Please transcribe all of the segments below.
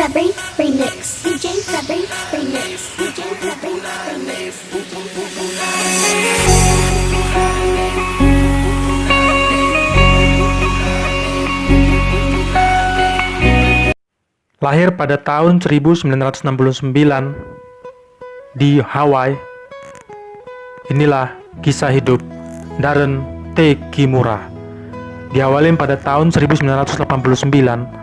February Remix. DJ February Remix. DJ February Remix. Lahir pada tahun 1969 di Hawaii, inilah kisah hidup Darren T. Kimura. Diawali pada tahun 1989,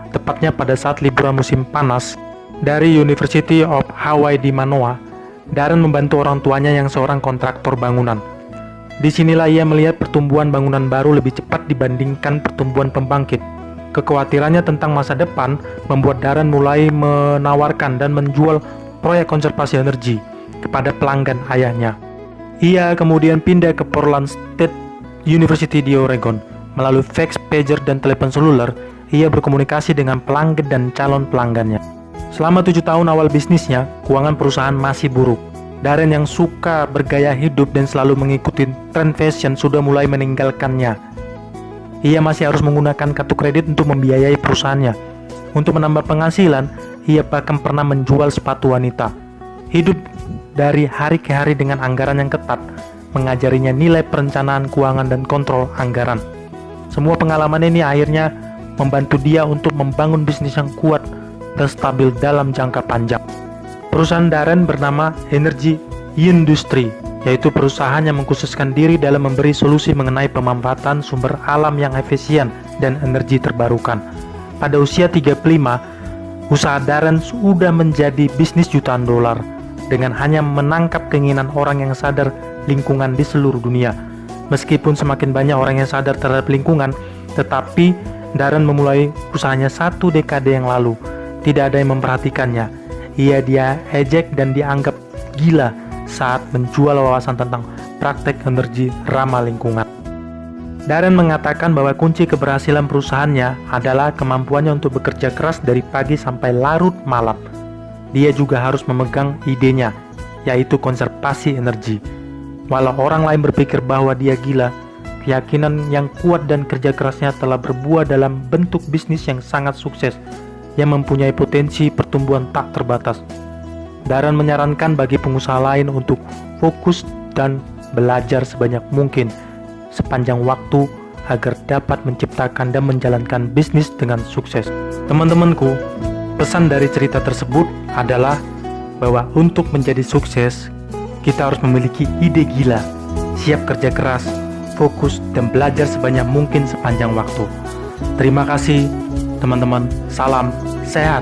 tepatnya pada saat liburan musim panas dari University of Hawaii di Manoa. Darren membantu orang tuanya yang seorang kontraktor bangunan. Disinilah ia melihat pertumbuhan bangunan baru lebih cepat dibandingkan pertumbuhan pembangkit. Kekhawatirannya tentang masa depan membuat Darren mulai menawarkan dan menjual proyek konservasi energi kepada pelanggan ayahnya. Ia kemudian pindah ke Portland State University di Oregon. Melalui fax, pager, dan telepon seluler, ia berkomunikasi dengan pelanggan dan calon pelanggannya. Selama 7 tahun awal bisnisnya, keuangan perusahaan masih buruk. Darren yang suka bergaya hidup dan selalu mengikuti tren fashion sudah mulai meninggalkannya. Ia masih harus menggunakan kartu kredit untuk membiayai perusahaannya. Untuk menambah penghasilan, ia bahkan pernah menjual sepatu wanita. Hidup dari hari ke hari dengan anggaran yang ketat, mengajarinya nilai perencanaan keuangan dan kontrol anggaran. Semua pengalaman ini akhirnya membantu dia untuk membangun bisnis yang kuat dan stabil dalam jangka panjang. Perusahaan Darren bernama Energy Industry, yaitu perusahaan yang mengkhususkan diri dalam memberi solusi mengenai pemanfaatan sumber alam yang efisien dan energi terbarukan. Pada usia 35, usaha Darren sudah menjadi bisnis jutaan dolar dengan hanya menangkap keinginan orang yang sadar lingkungan di seluruh dunia. Meskipun semakin banyak orang yang sadar terhadap lingkungan, tetapi Darren memulai usahanya 1 dekade yang lalu. Tidak ada yang memperhatikannya. Ia ejek dan dianggap gila saat menjual wawasan tentang praktek energi ramah lingkungan. Darren mengatakan bahwa kunci keberhasilan perusahaannya adalah kemampuannya untuk bekerja keras dari pagi sampai larut malam. Dia juga harus memegang idenya, yaitu konservasi energi. Walau orang lain berpikir bahwa dia gila, keyakinan yang kuat dan kerja kerasnya telah berbuah dalam bentuk bisnis yang sangat sukses, yang mempunyai potensi pertumbuhan tak terbatas. Darren menyarankan bagi pengusaha lain untuk fokus dan belajar sebanyak mungkin sepanjang waktu agar dapat menciptakan dan menjalankan bisnis dengan sukses. Teman-temanku, pesan dari cerita tersebut adalah bahwa untuk menjadi sukses, kita harus memiliki ide gila, siap kerja keras, fokus, dan belajar sebanyak mungkin sepanjang waktu. Terima kasih, teman-teman. Salam sehat.